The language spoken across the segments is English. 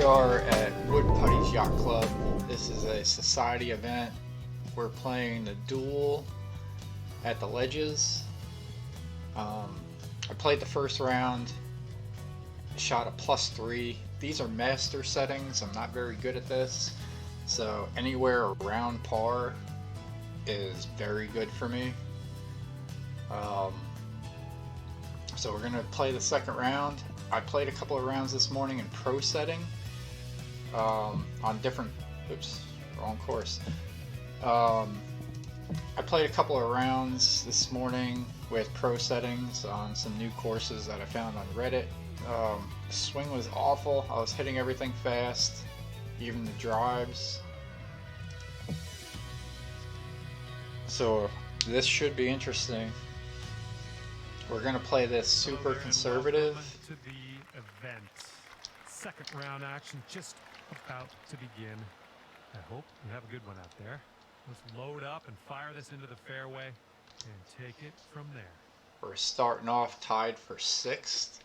are at Woodputty's Yacht Club. This is a society event. We're playing the duel at the ledges. I played the first round, shot a +3. These are master settings. I'm not very good at this, so anywhere around par is very good for me. So we're gonna play the second round. I played a couple of rounds this morning in pro setting on different. Oops, wrong course. I played a couple of rounds this morning with pro settings on some new courses that I found on Reddit. The swing was awful. I was hitting everything fast, even the drives. So this should be interesting. We're gonna play this super conservative. To the event. Second round action just about to begin. I hope you have a good one out there. Let's load up and fire this into the fairway and take it from there. We're starting off tied for 6th.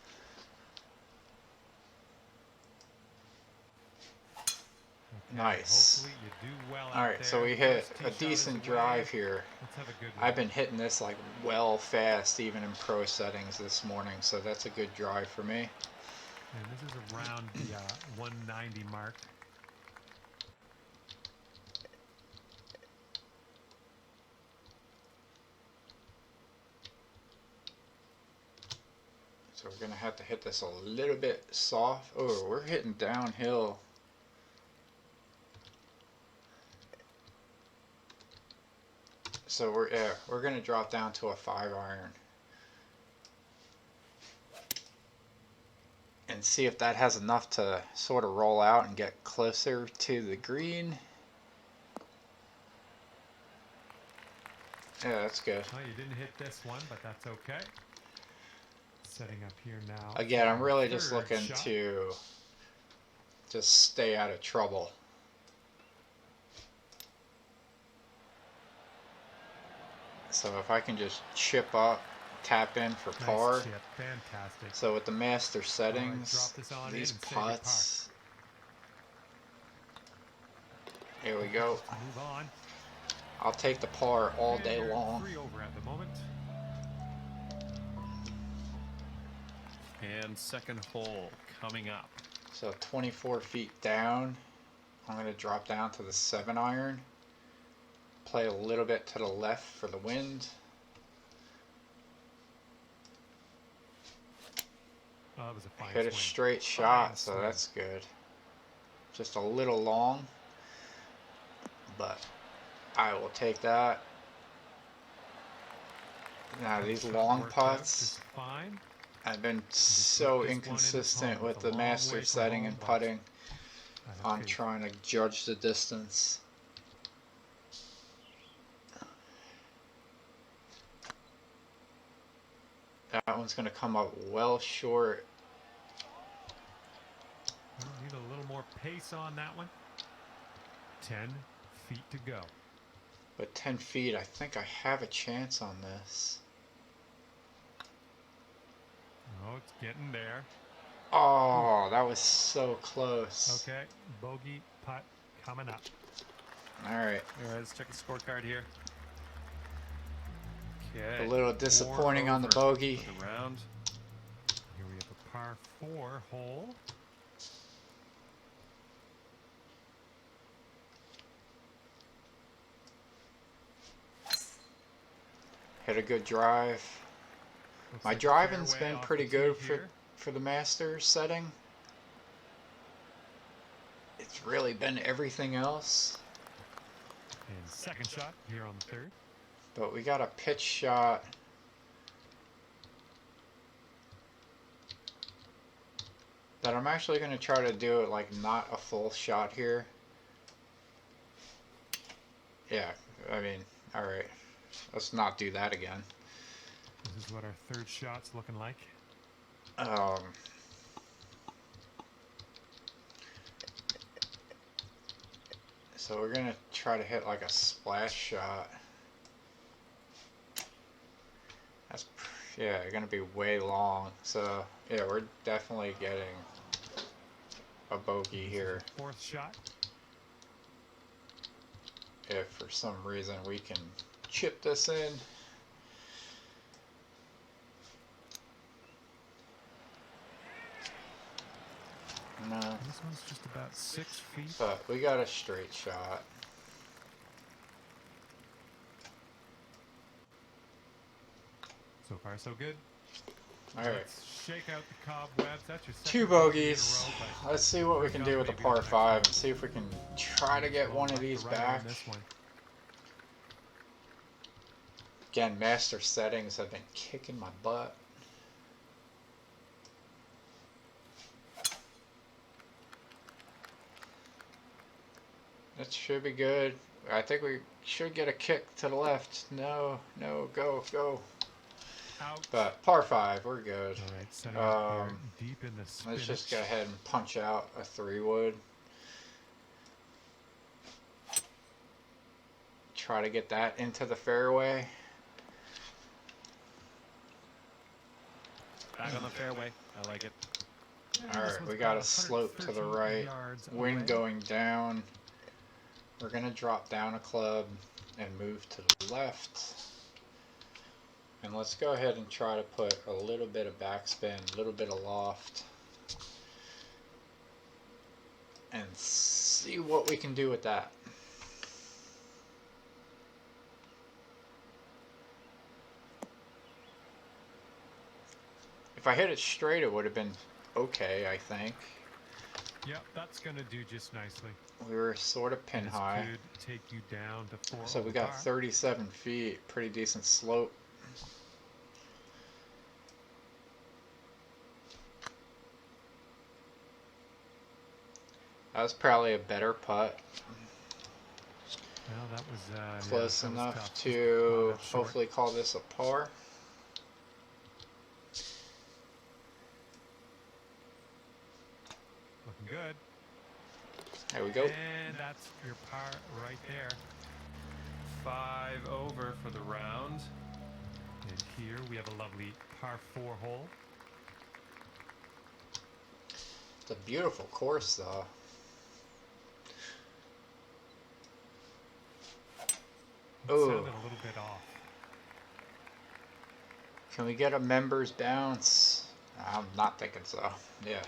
Okay, nice. Hopefully you do well out Alright, there. so we hit First a tee shot decent is away. drive here. Let's have a good one. I've been hitting this like well fast even in pro settings this morning, so that's a good drive for me. And this is around the 190 mark. So we're gonna have to hit this a little bit soft. Oh, we're hitting downhill. So we're gonna drop down to a 5-iron and see if that has enough to sort of roll out and get closer to the green. Yeah, that's good. Well, you didn't hit this one, but that's okay. Setting up here now. Again, I'm really just Third looking shot. to just stay out of trouble. So if I can just chip up, tap in for par. Nice chip. Fantastic. So with the master settings, drop this on these in and save your putts. Here we go. Move on. I'll take the par all And day you're long. 3 over at the moment. And second hole coming up. So 24 feet down, I'm going to drop down to the 7-iron. Play a little bit to the left for the wind. That was a fine Hit a swing. straight shot, Fine so swing. that's good. Just a little long, but I will take that. Now these Shot long worked out putts, just fine. I've been Just so put this one in inconsistent home. with It's a the long master way from setting home, and but putting. I have I'm faith. trying to judge the distance. That one's going to come up well short. Need a little more pace on that one. 10 feet to go. But 10 feet, I think I have a chance on this. Oh, it's getting there. Oh, that was so close. Okay, bogey putt coming up. All right. All right, let's check the scorecard here. Okay. A little disappointing on the bogey. For the round. Here we have a par 4 hole. Hit a good drive. Looks My like driving's fairway been off pretty the good tee here. for the Masters setting. It's really been everything else. And second shot here on the 3rd. But we got a pitch shot. That I'm actually going to try to do it like not a full shot here. Yeah, I mean, alright. Let's not do that again. This is what our 3rd shot's looking like. So we're going to try to hit like a splash shot. That's, yeah, going to be way long. So, yeah, we're definitely getting a bogey This is here. the fourth shot. If for some reason we can chip this in. No, This one's just about 6 feet. but we got a straight shot. So far, so good. All right. Let's shake out the cobwebs. That's your second Two bogey in a bogeys. row, but Let's see what we can do with the maybe par the next 5 one. and see if we can try to get one of left to these right on back. this one. Again, master settings have been kicking my butt. That should be good. I think we should get a kick to the left. No, no, go, go. Out. But par 5, we're good. All right, setting up here, deep in the Let's spinach. just go ahead and punch out a 3-wood. Try to get that into the fairway. Back on the fairway. I like it. And Alright, this one's we got about a slope to the 113 right. yards Wind away. going down. We're going to drop down a club and move to the left. And let's go ahead and try to put a little bit of backspin, a little bit of loft. And see what we can do with that. If I hit it straight, it would have been okay, I think. Yep, that's going to do just nicely. We were sort of pin This high. could take you down to 4 So we over got par. 37 feet, pretty decent slope. That was probably a better putt. Well, that was Close that was enough tough. to Just short. hopefully call this a par. Looking good. There we go. And that's your par right there. 5 over for the round. And here we have a lovely par 4 hole. It's a beautiful course, though. It Ooh. sounded a little bit off. Can we get a members bounce? I'm not thinking so. Yeah.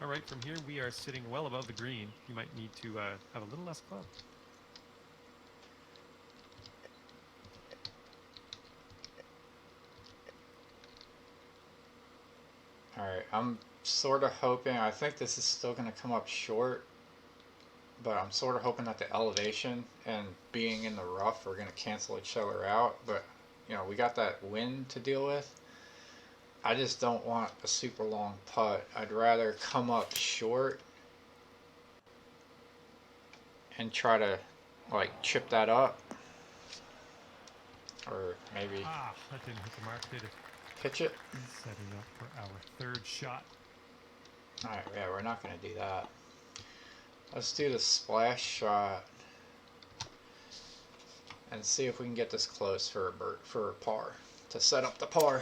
All right, from here we are sitting well above the green. You might need to have a little less club. Alright, I'm sort of hoping, I think this is still going to come up short, but I'm sort of hoping that the elevation and being in the rough are going to cancel each other out, but, you know, we got that wind to deal with. I just don't want a super long putt. I'd rather come up short and try to, like, chip that up, or maybe Ah, that didn't hit the mark, did it? pitch it. Setting up for our third shot. Alright, yeah, we're not going to do that. Let's do the splash shot and see if we can get this close for a par, to set up the par.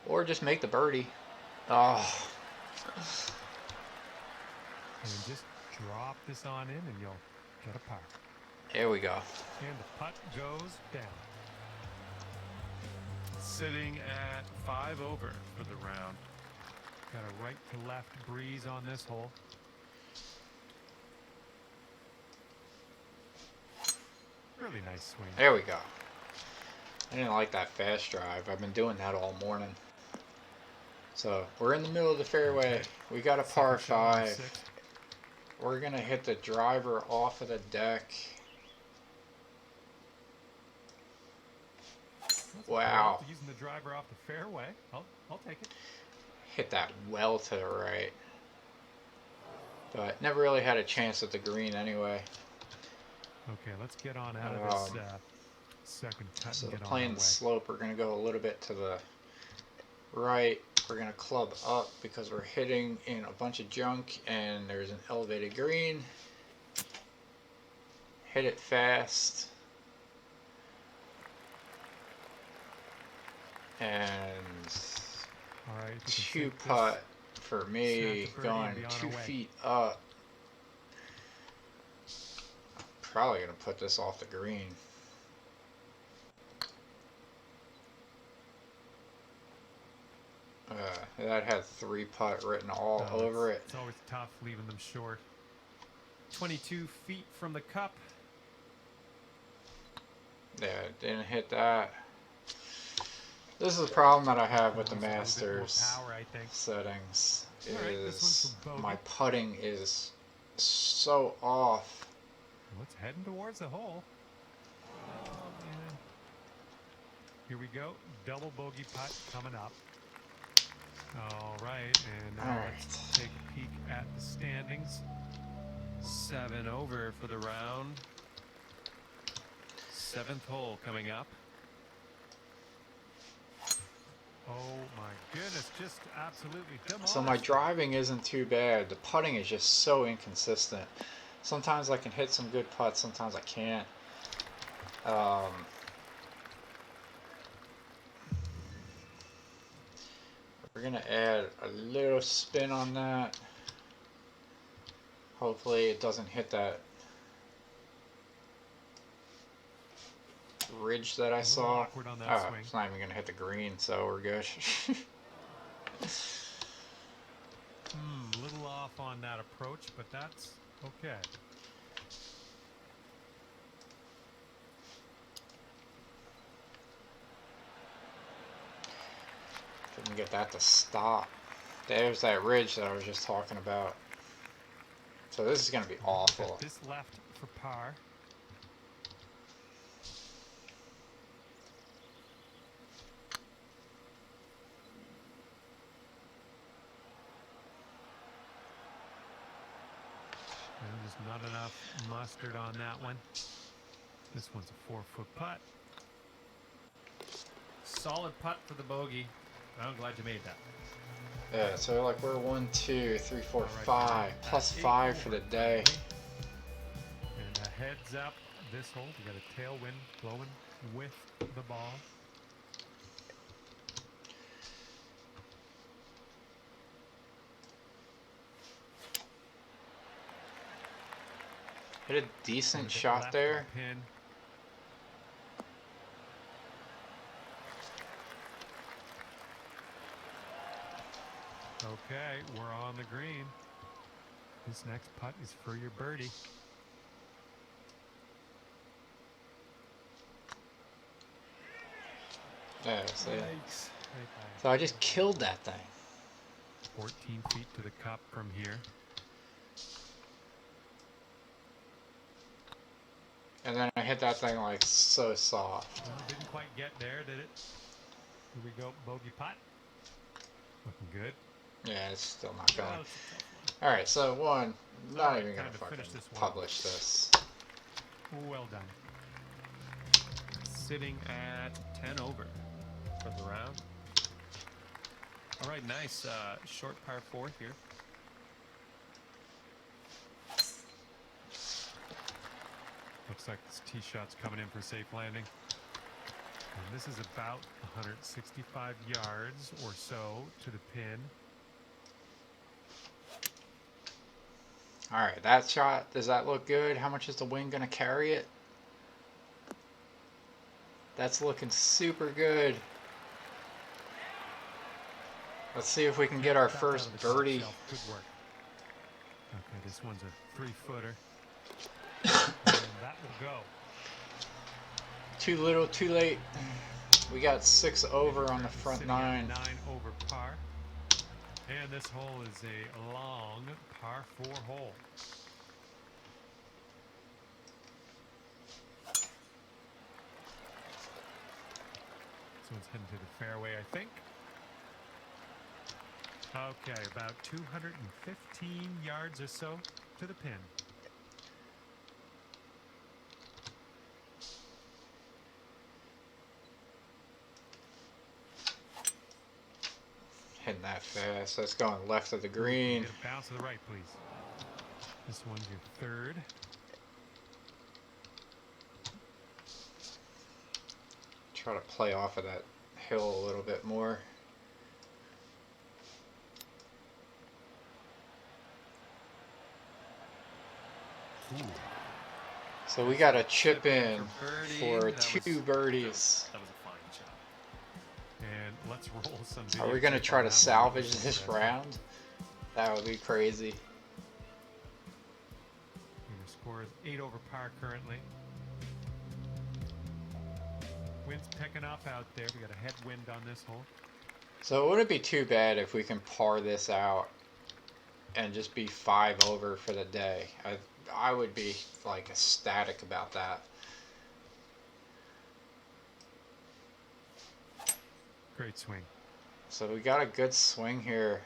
Or just make the birdie. Oh, And just drop this on in and you'll get a par. there we go. And the putt goes down. Sitting at 5 over for the round. Got a right to left breeze on this hole. Really nice swing. There we go. I didn't like that fast drive. I've been doing that all morning. So, we're in the middle of the fairway. We got a par Second shot on 5. 6. We're going to hit the driver off of the deck. That's Wow. cool. Using the driver off the fairway. I'll take it. Hit that well to the right. But never really had a chance at the green anyway. Okay, let's get on out of this second cut So and get on our playing way. the slope, we're going to go a little bit to the right. We're going to club up because we're hitting in a bunch of junk and there's an elevated green. Hit it fast. And All right, if you can two sink this putt for me, Snap the birdie and going be on 2 our way. feet up. Probably gonna put this off the green. That had 3-putt written all over it. It's always tough leaving them short. 22 feet from the cup. Yeah, didn't hit that. This is the problem that I have with the Almost a little bit more Masters power, I think. settings. All right, this one's Is for bogey. my putting is so off. Well, it's heading towards the hole. Oh, man. Here we go. Double bogey putt coming up. All right, and now let's take a peek at the standings. 7 over for the round. 7th hole coming up. Oh my goodness, just absolutely demolished. So my driving isn't too bad. The putting is just so inconsistent. Sometimes I can hit some good putts, sometimes I can't. We're gonna add a little spin on that. Hopefully it doesn't hit that ridge that I saw. Awkward on that Oh, swing. it's not even gonna hit the green, so we're good. A little off on that approach, but that's okay. Couldn't get that to stop. There's that ridge that I was just talking about. So this is gonna be awful. Got this left for par. And just not enough mustard on that one. This one's a 4-foot putt. Solid putt for the bogey. I'm glad you made that. Yeah, so like we're 1, 2, 3, 4, All right, 5, plus 5 for the day. And a heads up this hole. We got a tailwind blowing with the ball. Hit a decent And a bit shot left there. of the pin. Okay, we're on the green. This next putt is for your birdie. Yeah, so, Yikes. so I just killed that thing. 14 feet to the cup from here. And then I hit that thing like so soft. Well, didn't quite get there, did it? Here we go, bogey putt. Looking good. Yeah, it's still not going. Oh, it's a tough Alright, so one, not Alright, even time gonna to fucking finish this one. publish this. one. Well done. Sitting at 10 over for the round. All right, nice short par 4 here. Looks like this tee shot's coming in for safe landing. And this is about 165 yards or so to the pin. Alright, that shot, does that look good? How much is the wind gonna carry it? That's looking super good. Let's see if we can get our Back first out of the top birdie. shelf. Good work. Okay, this one's a 3-footer. And that will go. Too little, too late. We got 6 over on the front Sitting at 9. 9 over par. And this hole is a long par 4 hole. This one's heading to the fairway, I think. Okay, about 215 yards or so to the pin. Hitting that fast. That's going left of the green. Get a bounce to the right, please. This one's your 3rd. Try to play off of that hill a little bit more. Ooh. So we got a chip in birdie. for That 2 was birdies. That was a fine shot. And let's roll some Are we videotape gonna try on to that one. That salvage was this successful. round? That would be crazy. And the score is 8 over par currently. Wind's picking up out there. We got a headwind on this hole. So it wouldn't be too bad if we can par this out and just be 5 over for the day. I would be like ecstatic about that. Great swing. So we got a good swing here.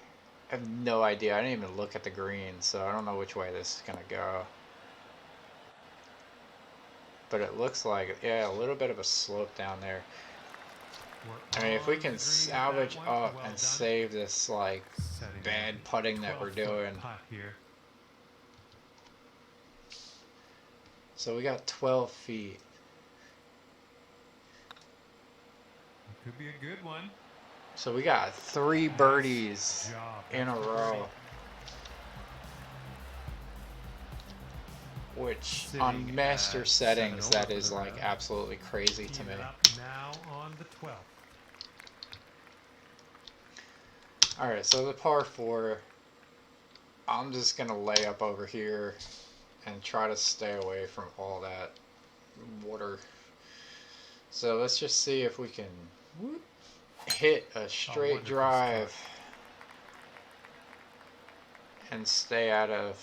I have no idea. I didn't even look at the green, so I don't know which way this is gonna go. But it looks like, yeah, a little bit of a slope down there. I mean, if we can salvage up and save this like bad putting that we're doing. Here. So we got 12 feet. Could be a good one. So we got 3 birdies in a row. Which on master settings, that is like absolutely crazy to me. Now on the 12th. Alright, so the par 4, I'm just going to lay up over here and try to stay away from all that water. So let's just see if we can hit a straight drive and stay out of...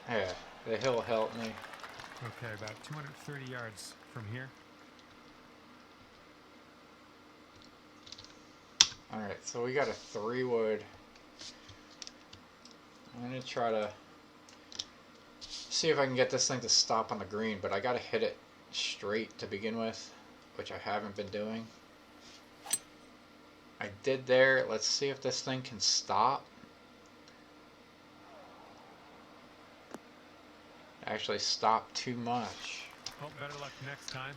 Yeah, the hill helped me. Okay, about 230 yards from here. Alright, so we got a 3-wood. I'm going to try to see if I can get this thing to stop on the green, but I got to hit it straight to begin with, which I haven't been doing. I did there. Let's see if this thing can stop. Actually stop too much. Oh, better luck next time.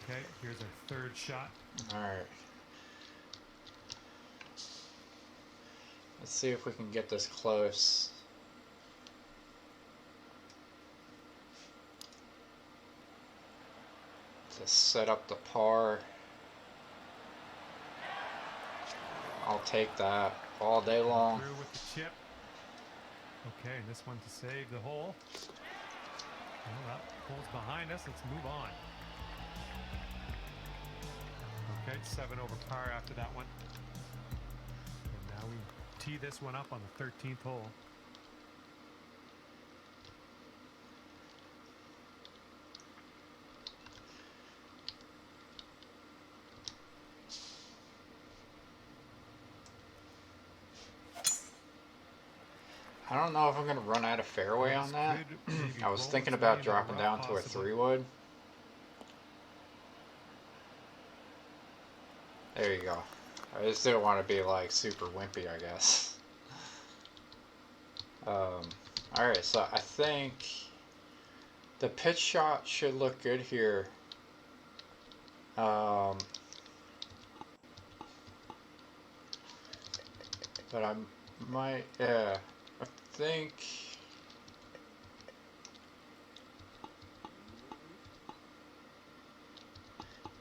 Okay, here's our 3rd shot. Alright. Let's see if we can get this close. To set up the par. I'll take that all day long. Through with the chip. Okay, and this one to save the hole. Well, that hole's behind us. Let's move on. Okay, 7 over par after that one. And now we tee this one up on the 13th hole. I don't know if I'm going to run out of fairway on that. I was thinking about dropping down to a 3-wood. There you go. I just didn't want to be like super wimpy, I guess. Alright, so I think the pitch shot should look good here. But I might, yeah. I think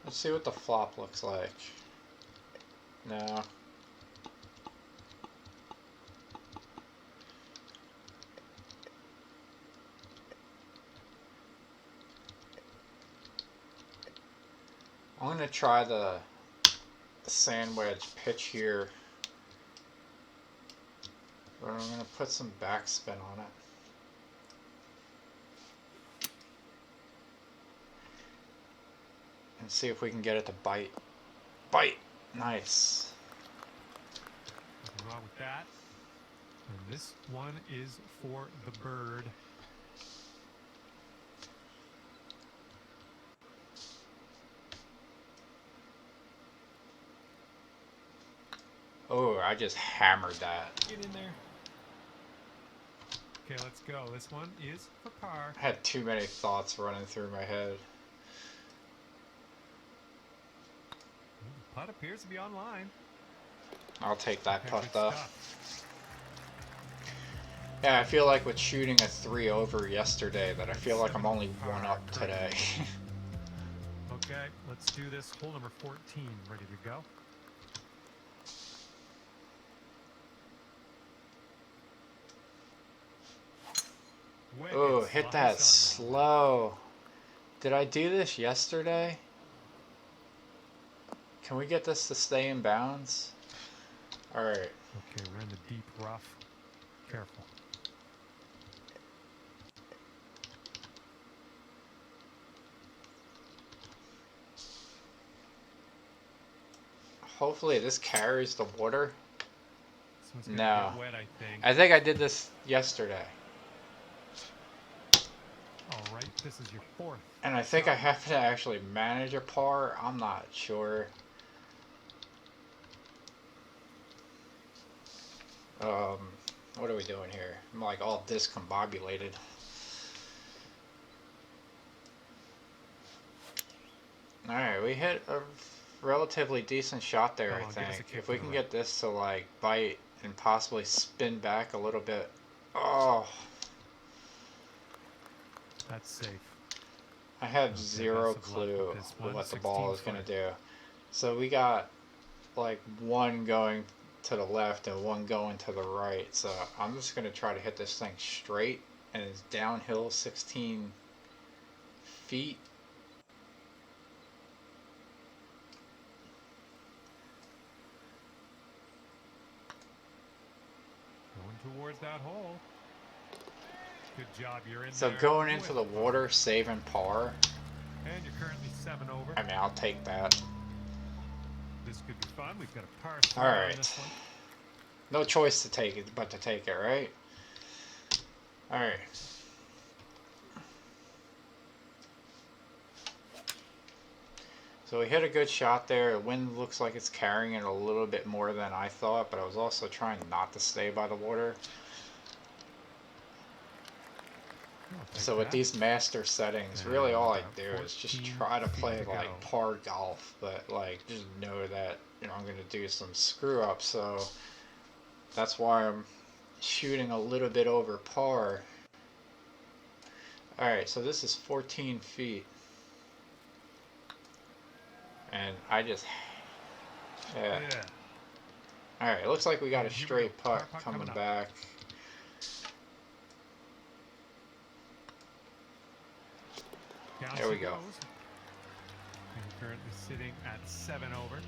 let's see what the flop looks like. No. I'm gonna try the sand wedge pitch here. But I'm going to put some backspin on it. And see if we can get it to bite. Bite! Nice. Nothing wrong with that. And this one is for the bird. Oh, I just hammered that. Get in there. Okay, let's go. This one is for par. I had too many thoughts running through my head. The putt appears to be online. I'll take that Okay, putt good though. stuff. Yeah, I feel like with shooting a 3 over yesterday that I feel like I'm only 1 up today. Okay, let's do this. Hole number 14, ready to go. Oh, hit that slow. Did I do this yesterday? Can we get this to stay in bounds? Alright. Okay, we're in the deep rough. Careful. Hopefully this carries the water. This one's gonna No. get wet, I think. I think I did this yesterday. All right, this is your 4th. And I think I have to actually manage a par. I'm not sure. What are we doing here? I'm like all discombobulated. Alright, we hit a relatively decent shot there, I think. If we can get this to like bite and possibly spin back a little bit. Oh. That's safe. I have zero clue what the ball is going to do. So we got like one going to the left and one going to the right. So I'm just going to try to hit this thing straight, and it's downhill 16 feet. Going towards that hole. Good job, you're in So there. going into the water, saving par. And you're currently 7 over. I mean, I'll take that. This could be fun. We've got a par 3 All on right. this one. No choice to take it but to take it, right? All right. So we hit a good shot there. The wind looks like it's carrying it a little bit more than I thought, but I was also trying not to stay by the water. So with these master settings, really all I do is just try to play like par golf, but like just know that, you know, I'm going to do some screw ups, so that's why I'm shooting a little bit over par. Alright, so this is 14 feet. And I just... Yeah. Alright, it looks like we got a straight putt coming back. There we go. And currently sitting at 7 over.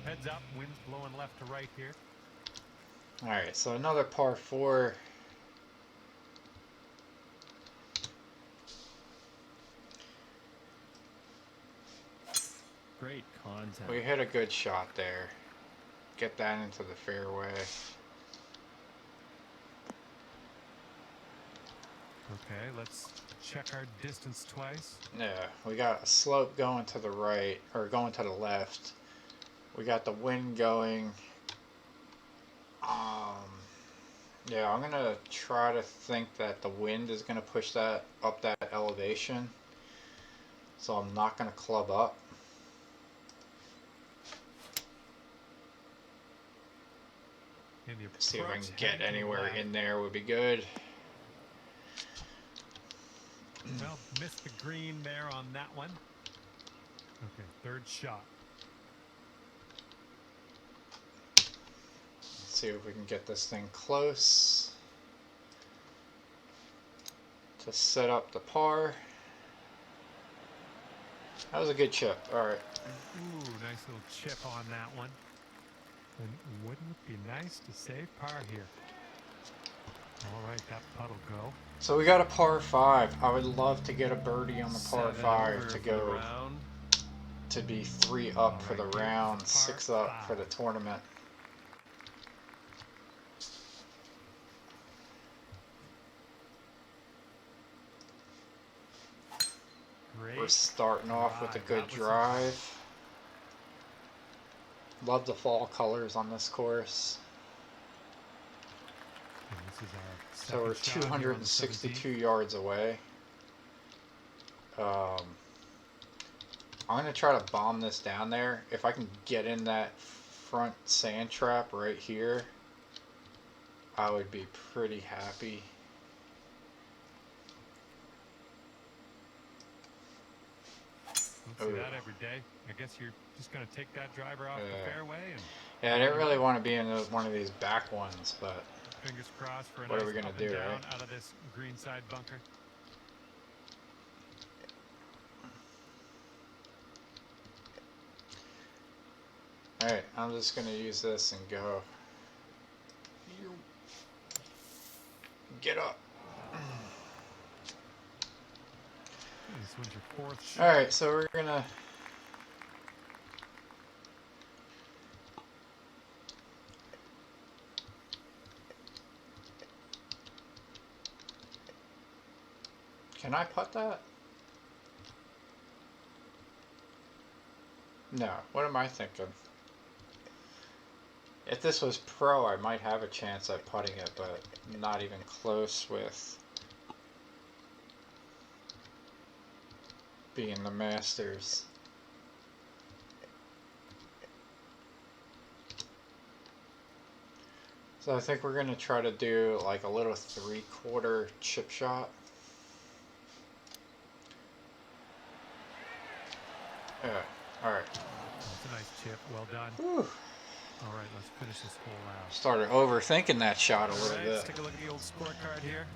Heads up, wind's blowing left to right here. Alright, so another par 4. Great content. We hit a good shot there. Get that into the fairway. Okay, let's check our distance twice. Yeah, we got a slope going to the right, or going to the left. We got the wind going. Yeah, I'm gonna try to think that the wind is gonna push that up that elevation. So I'm not gonna club up. See if I can get anywhere in there would be good. Well, missed the green there on that one. Okay, third shot. Let's see if we can get this thing close to set up the par. That was a good chip. All right. Ooh, nice little chip on that one. And wouldn't it be nice to save par here? All right, that putt'll go. So we got a par 5. I would love to get a birdie on the par 5 to go to be 3 up for the round, 6 up for the tournament. We're starting off with a good drive. Love the fall colors on this course. So we're 262 yards away. I'm going to try to bomb this down there. If I can get in that front sand trap right here, I would be pretty happy. Don't see Ooh. that every day. I guess you're just going to take that driver off the fairway and Yeah, I didn't really want to be in one of these back ones, but fingers crossed for a what nice are we gonna up and do, down right? out of this green side bunker. Alright, I'm just gonna use this and go. Get up. This one's your fourth shot. Alright, so we're gonna. Can I putt that? No. What am I thinking? If this was pro, I might have a chance at putting it, but not even close with being the Masters. So I think we're gonna try to do like a little 3/4 chip shot. Yeah, alright. That's a nice chip. Well done. Whew. All right, let's finish this hole out. Started overthinking that shot a little All right, bit. let's take a look at the old scorecard here.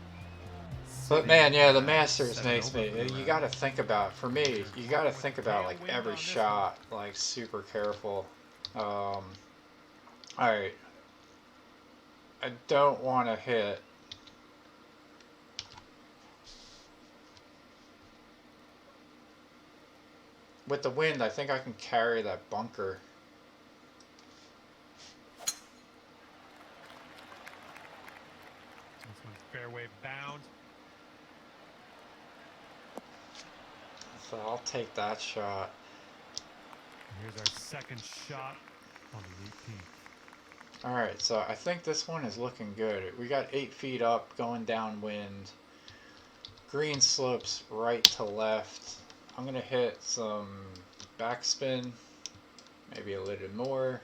But man, yeah, the Masters 7 makes me. over for the You round. got to think about. For me, you got to think about like every shot, like super careful. All right. I don't want to hit. With the wind, I think I can carry that bunker. This one's fairway bound. So I'll take that shot. And here's our second shot on the 18th. Alright, so I think this one is looking good. We got 8 feet up going downwind. Green slopes right to left. I'm going to hit some backspin. Maybe a little more.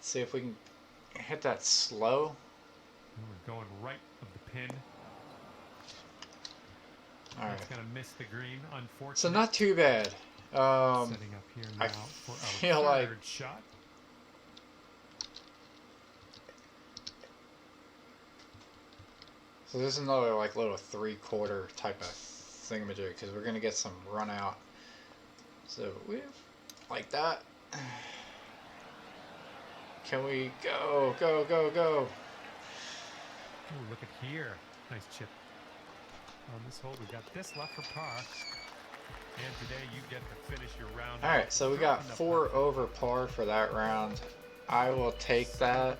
See if we can hit that slow. And we're going right of the pin. Alright. It's going to miss the green, unfortunately. So not too bad. Setting up here now I for our feel like third shot. so this is another like little 3/4 type of thingamajig because we're gonna get some run out. So we like that. Can we go? Ooh, look at here. Nice chip. On this hole, we got this left for par. And today you get to finish your round. Alright, so we got Dropping the 4 putt. over par for that round. I will take that.